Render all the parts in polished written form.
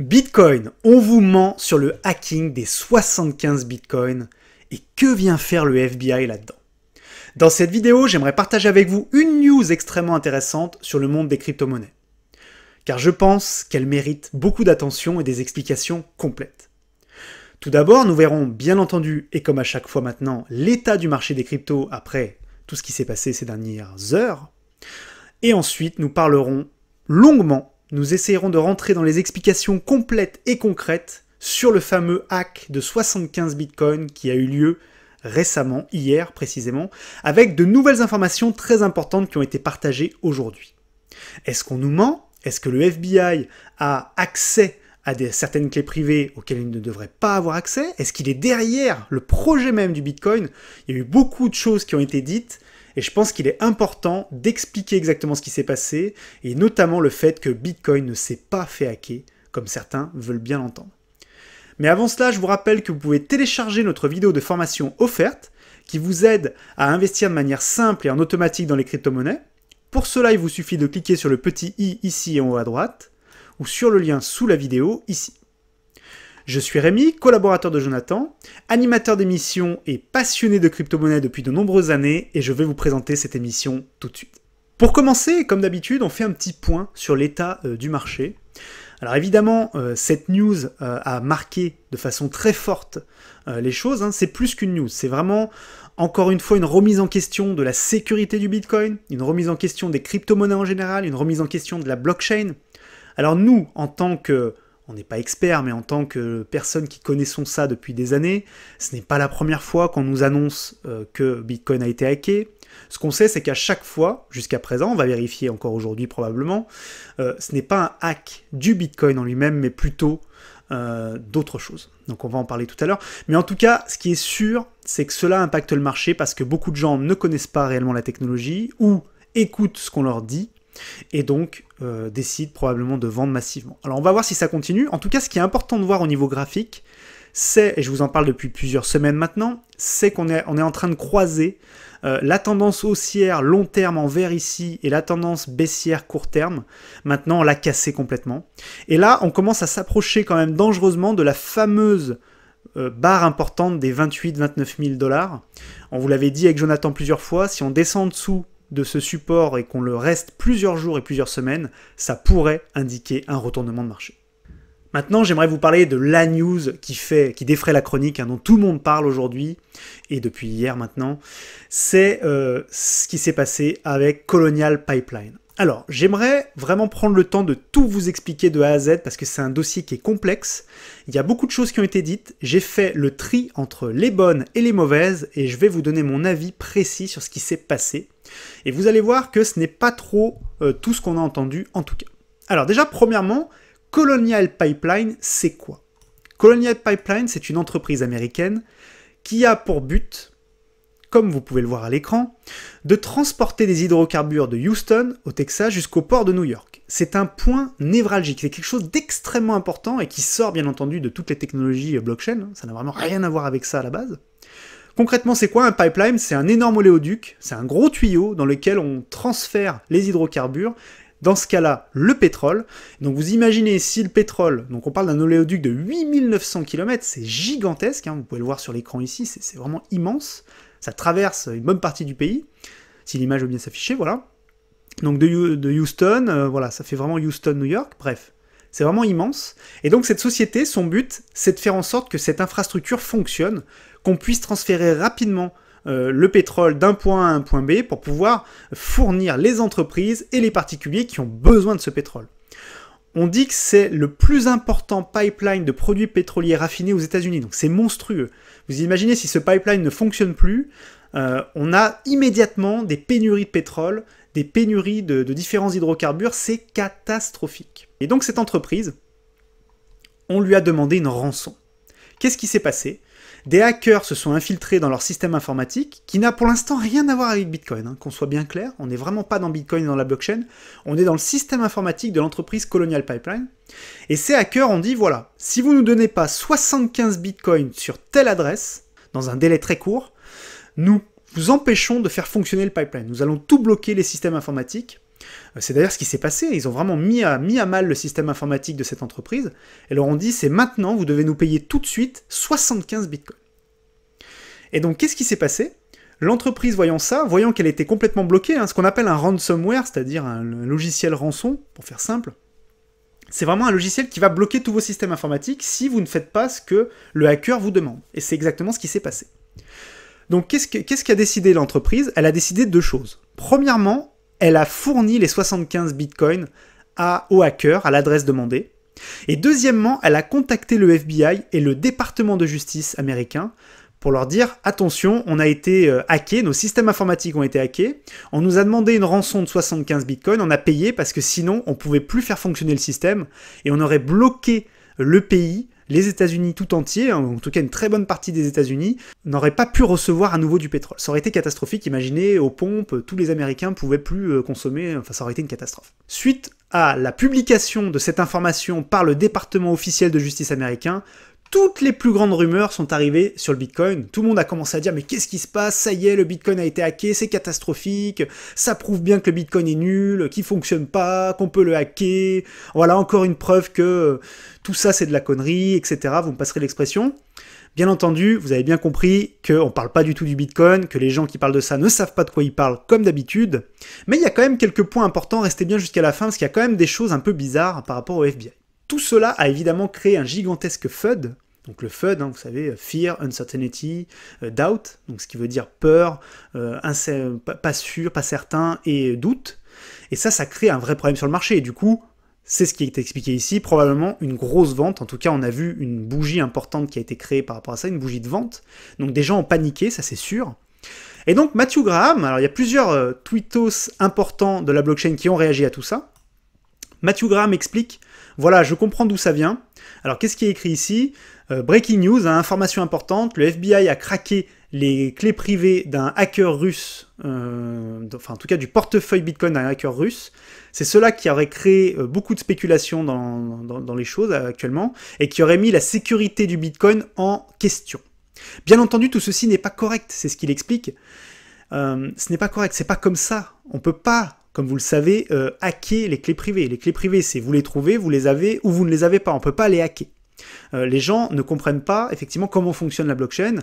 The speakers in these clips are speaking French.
Bitcoin, on vous ment sur le hacking des 75 bitcoins et que vient faire le FBI là-dedans? Dans cette vidéo, j'aimerais partager avec vous une news extrêmement intéressante sur le monde des crypto-monnaies. Car je pense qu'elle mérite beaucoup d'attention et des explications complètes. Tout d'abord, nous verrons bien entendu, et comme à chaque fois maintenant, l'état du marché des cryptos après tout ce qui s'est passé ces dernières heures. Et ensuite, nous parlerons longuement. Nous essayerons de rentrer dans les explications complètes et concrètes sur le fameux hack de 75 bitcoins qui a eu lieu récemment, hier précisément, avec de nouvelles informations très importantes qui ont été partagées aujourd'hui. Est-ce qu'on nous ment? Est-ce que le FBI a accès à certaines clés privées auxquelles il ne devrait pas avoir accès? Est-ce qu'il est derrière le projet même du Bitcoin? Il y a eu beaucoup de choses qui ont été dites, et je pense qu'il est important d'expliquer exactement ce qui s'est passé, et notamment le fait que Bitcoin ne s'est pas fait hacker, comme certains veulent bien l'entendre. Mais avant cela, je vous rappelle que vous pouvez télécharger notre vidéo de formation offerte, qui vous aide à investir de manière simple et en automatique dans les crypto-monnaies. Pour cela, il vous suffit de cliquer sur le petit i ici en haut à droite, ou sur le lien sous la vidéo ici. Je suis Rémi, collaborateur de Jonathan, animateur d'émission et passionné de crypto-monnaies depuis de nombreuses années, et je vais vous présenter cette émission tout de suite. Pour commencer, comme d'habitude, on fait un petit point sur l'état du marché. Alors évidemment, cette news a marqué de façon très forte les choses, c'est plus qu'une news, c'est vraiment encore une fois une remise en question de la sécurité du Bitcoin, une remise en question des crypto-monnaies en général, une remise en question de la blockchain. Alors nous, en tant que, on n'est pas experts, mais en tant que personnes qui connaissons ça depuis des années, ce n'est pas la première fois qu'on nous annonce que Bitcoin a été hacké. Ce qu'on sait, c'est qu'à chaque fois, jusqu'à présent, on va vérifier encore aujourd'hui probablement, ce n'est pas un hack du Bitcoin en lui-même, mais plutôt d'autres choses. Donc on va en parler tout à l'heure. Mais en tout cas, ce qui est sûr, c'est que cela impacte le marché parce que beaucoup de gens ne connaissent pas réellement la technologie ou écoutent ce qu'on leur dit et donc décident probablement de vendre massivement. Alors on va voir si ça continue. En tout cas, ce qui est important de voir au niveau graphique, c'est, et je vous en parle depuis plusieurs semaines maintenant, c'est qu'on est en train de croiser la tendance haussière long terme en vert ici et la tendance baissière court terme. Maintenant, on l'a cassé complètement. Et là, on commence à s'approcher quand même dangereusement de la fameuse barre importante des 28-29 000 $. On vous l'avait dit avec Jonathan plusieurs fois, si on descend en dessous de ce support et qu'on le reste plusieurs jours et plusieurs semaines, ça pourrait indiquer un retournement de marché. Maintenant, j'aimerais vous parler de la news qui défraie la chronique, dont tout le monde parle aujourd'hui, et depuis hier maintenant, c'est ce qui s'est passé avec Colonial Pipeline. Alors, j'aimerais vraiment prendre le temps de tout vous expliquer de A à Z, parce que c'est un dossier qui est complexe, il y a beaucoup de choses qui ont été dites, j'ai fait le tri entre les bonnes et les mauvaises, et je vais vous donner mon avis précis sur ce qui s'est passé. Et vous allez voir que ce n'est pas trop tout ce qu'on a entendu en tout cas. Alors déjà, premièrement, Colonial Pipeline, c'est quoi? Colonial Pipeline, c'est une entreprise américaine qui a pour but, comme vous pouvez le voir à l'écran, de transporter des hydrocarbures de Houston, au Texas, jusqu'au port de New York. C'est un point névralgique, c'est quelque chose d'extrêmement important et qui sort bien entendu de toutes les technologies blockchain, ça n'a vraiment rien à voir avec ça à la base. Concrètement, c'est quoi un pipeline? C'est un énorme oléoduc, c'est un gros tuyau dans lequel on transfère les hydrocarbures, dans ce cas-là, le pétrole. Donc vous imaginez si le pétrole, donc on parle d'un oléoduc de 8900 km, c'est gigantesque, vous pouvez le voir sur l'écran ici, c'est vraiment immense, ça traverse une bonne partie du pays, si l'image veut bien s'afficher, voilà. Donc de Houston, voilà, ça fait vraiment Houston-New York, bref. C'est vraiment immense. Et donc cette société, son but, c'est de faire en sorte que cette infrastructure fonctionne, qu'on puisse transférer rapidement le pétrole d'un point A à un point B pour pouvoir fournir les entreprises et les particuliers qui ont besoin de ce pétrole. On dit que c'est le plus important pipeline de produits pétroliers raffinés aux États-Unis, donc c'est monstrueux. Vous imaginez si ce pipeline ne fonctionne plus, on a immédiatement des pénuries de pétrole, des pénuries de différents hydrocarbures, c'est catastrophique. Et donc cette entreprise, on lui a demandé une rançon. Qu'est-ce qui s'est passé? Des hackers se sont infiltrés dans leur système informatique, qui n'a pour l'instant rien à voir avec Bitcoin, qu'on soit bien clair, on n'est vraiment pas dans Bitcoin et dans la blockchain, on est dans le système informatique de l'entreprise Colonial Pipeline, et ces hackers ont dit, voilà, si vous ne nous donnez pas 75 Bitcoins sur telle adresse, dans un délai très court, nous vous empêchons de faire fonctionner le pipeline, nous allons tout bloquer les systèmes informatiques, C'est d'ailleurs ce qui s'est passé, ils ont vraiment mis à mal le système informatique de cette entreprise, et leur ont dit, c'est maintenant, vous devez nous payer tout de suite 75 bitcoins. Et donc, qu'est-ce qui s'est passé? L'entreprise, voyant ça, voyant qu'elle était complètement bloquée, ce qu'on appelle un ransomware, c'est-à-dire un logiciel rançon, pour faire simple, c'est vraiment un logiciel qui va bloquer tous vos systèmes informatiques si vous ne faites pas ce que le hacker vous demande. Et c'est exactement ce qui s'est passé. Donc, qu'est-ce qu'a décidé l'entreprise? Elle a décidé deux choses. Premièrement, elle a fourni les 75 bitcoins au hacker, à l'adresse demandée. Et deuxièmement, elle a contacté le FBI et le département de justice américain pour leur dire « Attention, on a été hacké, nos systèmes informatiques ont été hackés, on nous a demandé une rançon de 75 bitcoins, on a payé parce que sinon on pouvait plus faire fonctionner le système et on aurait bloqué le pays, les États-Unis tout entier, en tout cas une très bonne partie des États-Unis, n'aurait pas pu recevoir à nouveau du pétrole. Ça aurait été catastrophique, imaginez, aux pompes, tous les Américains ne pouvaient plus consommer, enfin ça aurait été une catastrophe. » Suite à la publication de cette information par le département officiel de justice américain, toutes les plus grandes rumeurs sont arrivées sur le Bitcoin. Tout le monde a commencé à dire « Mais qu'est-ce qui se passe? Ça y est, le Bitcoin a été hacké, c'est catastrophique, ça prouve bien que le Bitcoin est nul, qu'il fonctionne pas, qu'on peut le hacker. Voilà encore une preuve que tout ça c'est de la connerie, etc. » Vous me passerez l'expression. Bien entendu, vous avez bien compris qu'on ne parle pas du tout du Bitcoin, que les gens qui parlent de ça ne savent pas de quoi ils parlent, comme d'habitude. Mais il y a quand même quelques points importants, restez bien jusqu'à la fin, parce qu'il y a quand même des choses un peu bizarres par rapport au FBI. Tout cela a évidemment créé un gigantesque FUD. Donc le FUD, vous savez, Fear, Uncertainty, Doubt, donc ce qui veut dire peur, pas sûr, pas certain, et doute. Et ça crée un vrai problème sur le marché. Et du coup, c'est ce qui est expliqué ici, probablement une grosse vente. En tout cas, on a vu une bougie importante qui a été créée par rapport à ça, une bougie de vente. Donc des gens ont paniqué, ça c'est sûr. Et donc Matthew Graham, alors il y a plusieurs tweetos importants de la blockchain qui ont réagi à tout ça. Matthew Graham explique, voilà, je comprends d'où ça vient. Alors qu'est-ce qui est écrit ici? Breaking news, information importante, le FBI a craqué les clés privées d'un hacker russe, enfin en tout cas du portefeuille Bitcoin d'un hacker russe. C'est cela qui aurait créé beaucoup de spéculation dans les choses actuellement, et qui aurait mis la sécurité du Bitcoin en question. Bien entendu, tout ceci n'est pas correct, c'est ce qu'il explique. Ce n'est pas correct, c'est pas comme ça. On peut pas, comme vous le savez, hacker les clés privées. Les clés privées, c'est vous les trouvez, vous les avez, ou vous ne les avez pas. On peut pas les hacker. Les gens ne comprennent pas, effectivement, comment fonctionne la blockchain.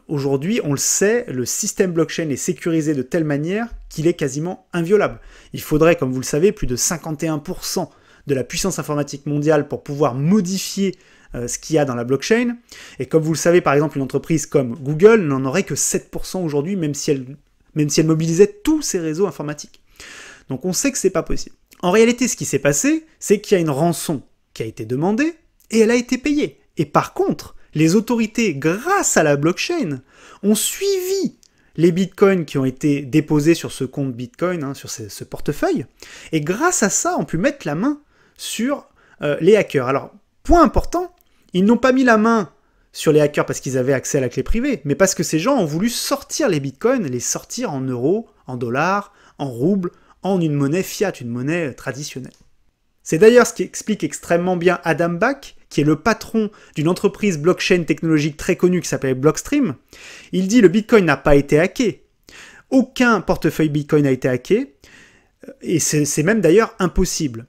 Aujourd'hui, on le sait, le système blockchain est sécurisé de telle manière qu'il est quasiment inviolable. Il faudrait, comme vous le savez, plus de 51% de la puissance informatique mondiale pour pouvoir modifier ce qu'il y a dans la blockchain. Et comme vous le savez, par exemple, une entreprise comme Google n'en aurait que 7% aujourd'hui, même si elle mobilisait tous ses réseaux informatiques. Donc on sait que c'est pas possible. En réalité, ce qui s'est passé, c'est qu'il y a une rançon qui a été demandée, et elle a été payée. Et par contre, les autorités, grâce à la blockchain, ont suivi les bitcoins qui ont été déposés sur ce compte bitcoin, sur ce portefeuille, et grâce à ça, ont pu mettre la main sur les hackers. Alors, point important, ils n'ont pas mis la main sur les hackers parce qu'ils avaient accès à la clé privée, mais parce que ces gens ont voulu sortir les bitcoins, les sortir en euros, en dollars, en roubles, en une monnaie fiat, une monnaie traditionnelle. C'est d'ailleurs ce qui explique extrêmement bien Adam Back, qui est le patron d'une entreprise blockchain technologique très connue qui s'appelle Blockstream. Il dit « Le Bitcoin n'a pas été hacké. Aucun portefeuille Bitcoin n'a été hacké. Et c'est même d'ailleurs impossible.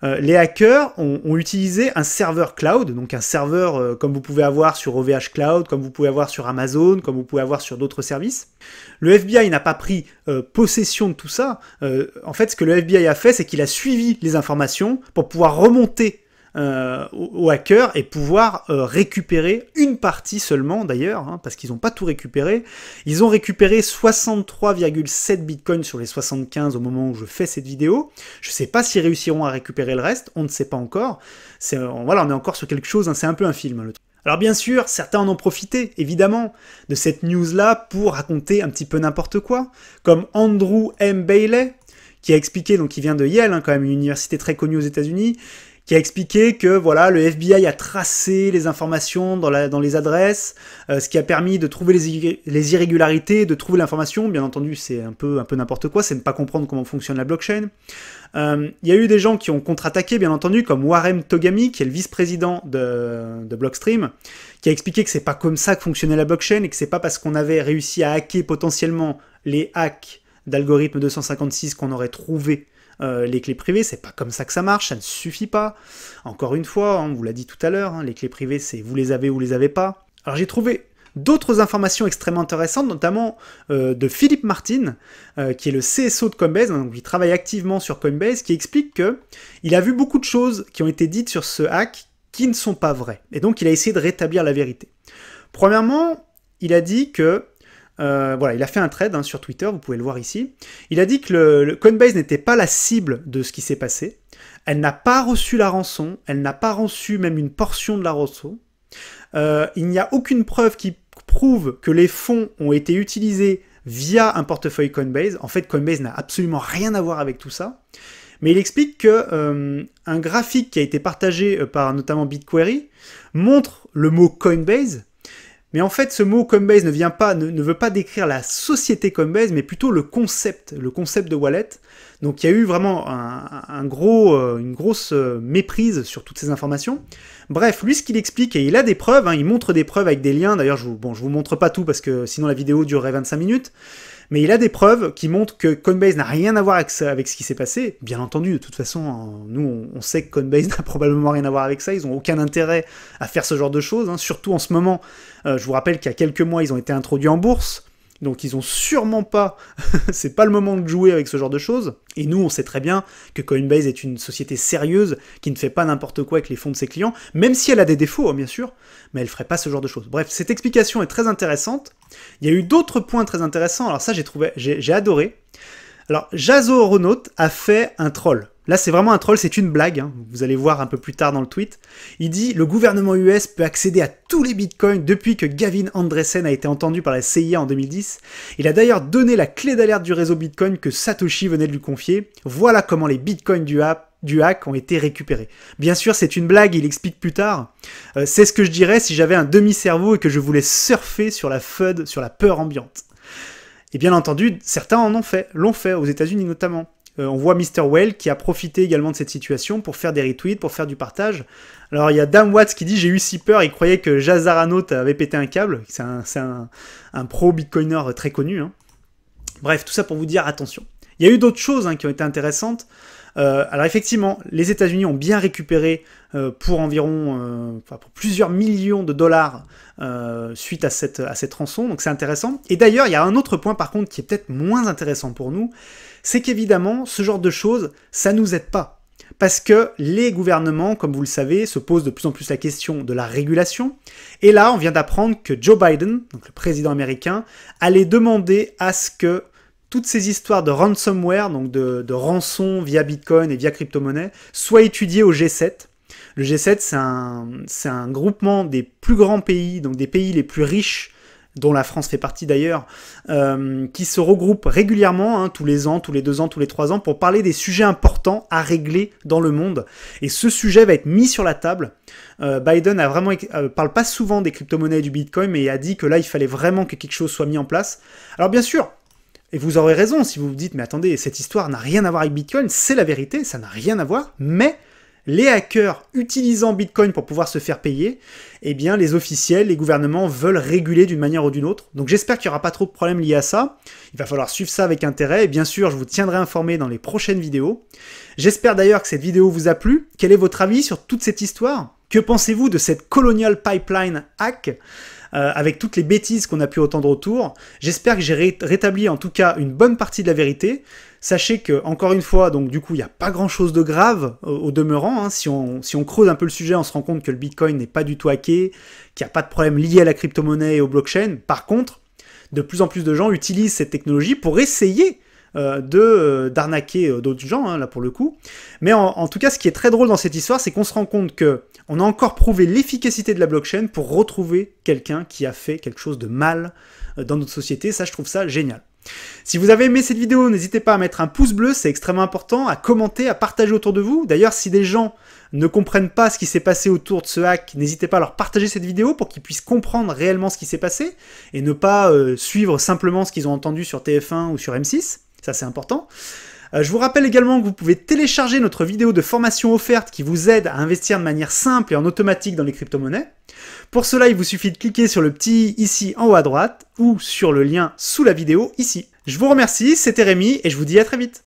Les hackers ont utilisé un serveur cloud, donc un serveur comme vous pouvez avoir sur OVH Cloud, comme vous pouvez avoir sur Amazon, comme vous pouvez avoir sur d'autres services. Le FBI n'a pas pris possession de tout ça. En fait, ce que le FBI a fait, c'est qu'il a suivi les informations pour pouvoir remonter aux hackers et pouvoir récupérer une partie seulement d'ailleurs, parce qu'ils n'ont pas tout récupéré. Ils ont récupéré 63,7 bitcoins sur les 75 au moment où je fais cette vidéo. Je ne sais pas s'ils réussiront à récupérer le reste, on ne sait pas encore. Voilà, on est encore sur quelque chose, c'est un peu un film le truc. Alors bien sûr, certains en ont profité, évidemment, de cette news-là pour raconter un petit peu n'importe quoi, comme Andrew M. Bailey, qui a expliqué, donc il vient de Yale, quand même une université très connue aux États-Unis, qui a expliqué que voilà, le FBI a tracé les informations dans les adresses, ce qui a permis de trouver les irrégularités, de trouver l'information. Bien entendu, c'est un peu n'importe quoi, c'est ne pas comprendre comment fonctionne la blockchain. Il y a eu des gens qui ont contre-attaqué, bien entendu, comme Warren Togami, qui est le vice-président de Blockstream, qui a expliqué que c'est pas comme ça que fonctionnait la blockchain, et que c'est pas parce qu'on avait réussi à hacker potentiellement les hacks d'algorithme 256 qu'on aurait trouvé les clés privées. C'est pas comme ça que ça marche, ça ne suffit pas. Encore une fois, on vous l'a dit tout à l'heure, les clés privées, c'est vous les avez ou vous les avez pas. Alors j'ai trouvé d'autres informations extrêmement intéressantes, notamment de Philippe Martin, qui est le CSO de Coinbase, donc il travaille activement sur Coinbase, qui explique qu'il a vu beaucoup de choses qui ont été dites sur ce hack qui ne sont pas vraies. Et donc il a essayé de rétablir la vérité. Premièrement, il a dit que, voilà, il a fait un thread sur Twitter, vous pouvez le voir ici, il a dit que le Coinbase n'était pas la cible de ce qui s'est passé, elle n'a pas reçu la rançon, elle n'a pas reçu même une portion de la rançon, il n'y a aucune preuve qui prouve que les fonds ont été utilisés via un portefeuille Coinbase. En fait, Coinbase n'a absolument rien à voir avec tout ça. Mais il explique que un graphique qui a été partagé par notamment BitQuery montre le mot Coinbase. Mais en fait, ce mot Coinbase ne veut pas décrire la société Coinbase, mais plutôt le concept de wallet. Donc il y a eu vraiment une grosse méprise sur toutes ces informations. Bref, lui ce qu'il explique, et il a des preuves, il montre des preuves avec des liens, d'ailleurs je vous montre pas tout parce que sinon la vidéo durerait 25 minutes, mais il a des preuves qui montrent que Coinbase n'a rien à voir avec ce qui s'est passé. Bien entendu, de toute façon, nous on sait que Coinbase n'a probablement rien à voir avec ça, ils n'ont aucun intérêt à faire ce genre de choses, surtout en ce moment. Je vous rappelle qu'il y a quelques mois, ils ont été introduits en bourse, donc ils ont sûrement pas, c'est pas le moment de jouer avec ce genre de choses. Et nous, on sait très bien que Coinbase est une société sérieuse qui ne fait pas n'importe quoi avec les fonds de ses clients, même si elle a des défauts, bien sûr, mais elle ferait pas ce genre de choses. Bref, cette explication est très intéressante. Il y a eu d'autres points très intéressants, alors ça j'ai adoré. Alors, Jazo Renault a fait un troll. Là, c'est vraiment un troll, c'est une blague, vous allez voir un peu plus tard dans le tweet. Il dit « Le gouvernement US peut accéder à tous les bitcoins depuis que Gavin Andresen a été entendu par la CIA en 2010. Il a d'ailleurs donné la clé d'alerte du réseau Bitcoin que Satoshi venait de lui confier. Voilà comment les bitcoins du hack ont été récupérés. » Bien sûr, c'est une blague, il explique plus tard. C'est ce que je dirais si j'avais un demi-cerveau et que je voulais surfer sur la FUD, sur la peur ambiante. Et bien entendu, certains l'ont fait, aux États-Unis notamment. On voit Mr. Well qui a profité également de cette situation pour faire des retweets, pour faire du partage. Alors il y a Dame Watts qui dit « J'ai eu si peur, il croyait que Jazaranote avait pété un câble ». C'est un pro-bitcoiner très connu. Bref, tout ça pour vous dire attention. Il y a eu d'autres choses qui ont été intéressantes. Alors effectivement, les États-Unis ont bien récupéré pour environ pour plusieurs millions de dollars suite à cette rançon, donc c'est intéressant. Et d'ailleurs, il y a un autre point par contre qui est peut-être moins intéressant pour nous, c'est qu'évidemment, ce genre de choses, ça nous aide pas. Parce que les gouvernements, comme vous le savez, se posent de plus en plus la question de la régulation. Et là, on vient d'apprendre que Joe Biden, donc le président américain, allait demander à ce que toutes ces histoires de ransomware, donc de rançon via Bitcoin et via crypto-monnaie, soient étudiées au G7. Le G7, c'est un groupement des plus grands pays, donc des pays les plus riches, dont la France fait partie d'ailleurs, qui se regroupent régulièrement, tous les ans, tous les 2 ans, tous les 3 ans, pour parler des sujets importants à régler dans le monde. Et ce sujet va être mis sur la table. Biden parle pas souvent des crypto-monnaies et du Bitcoin, mais il a dit que là, il fallait vraiment que quelque chose soit mis en place. Alors bien sûr, et vous aurez raison si vous vous dites, mais attendez, cette histoire n'a rien à voir avec Bitcoin, c'est la vérité, ça n'a rien à voir, mais les hackers utilisant Bitcoin pour pouvoir se faire payer, eh bien les officiels, les gouvernements veulent réguler d'une manière ou d'une autre. Donc j'espère qu'il n'y aura pas trop de problèmes liés à ça. Il va falloir suivre ça avec intérêt, et bien sûr je vous tiendrai informé dans les prochaines vidéos. J'espère d'ailleurs que cette vidéo vous a plu. Quel est votre avis sur toute cette histoire? Que pensez-vous de cette Colonial Pipeline hack avec toutes les bêtises qu'on a pu entendre autour? J'espère que j'ai rétabli en tout cas une bonne partie de la vérité. Sachez que, encore une fois, donc du coup, il n'y a pas grand-chose de grave au demeurant. Si on creuse un peu le sujet, on se rend compte que le Bitcoin n'est pas du tout hacké, qu'il n'y a pas de problème lié à la crypto-monnaie et au blockchain. Par contre, de plus en plus de gens utilisent cette technologie pour essayer d'arnaquer d'autres gens, là pour le coup. Mais en tout cas, ce qui est très drôle dans cette histoire, c'est qu'on se rend compte qu'on a encore prouvé l'efficacité de la blockchain pour retrouver quelqu'un qui a fait quelque chose de mal dans notre société. Ça, je trouve ça génial. Si vous avez aimé cette vidéo, n'hésitez pas à mettre un pouce bleu, c'est extrêmement important, à commenter, à partager autour de vous. D'ailleurs, si des gens ne comprennent pas ce qui s'est passé autour de ce hack, n'hésitez pas à leur partager cette vidéo pour qu'ils puissent comprendre réellement ce qui s'est passé et ne pas suivre simplement ce qu'ils ont entendu sur TF1 ou sur M6. Ça, c'est important. Je vous rappelle également que vous pouvez télécharger notre vidéo de formation offerte qui vous aide à investir de manière simple et en automatique dans les crypto-monnaies. Pour cela, il vous suffit de cliquer sur le petit i ici en haut à droite ou sur le lien sous la vidéo ici. Je vous remercie, c'était Rémi et je vous dis à très vite.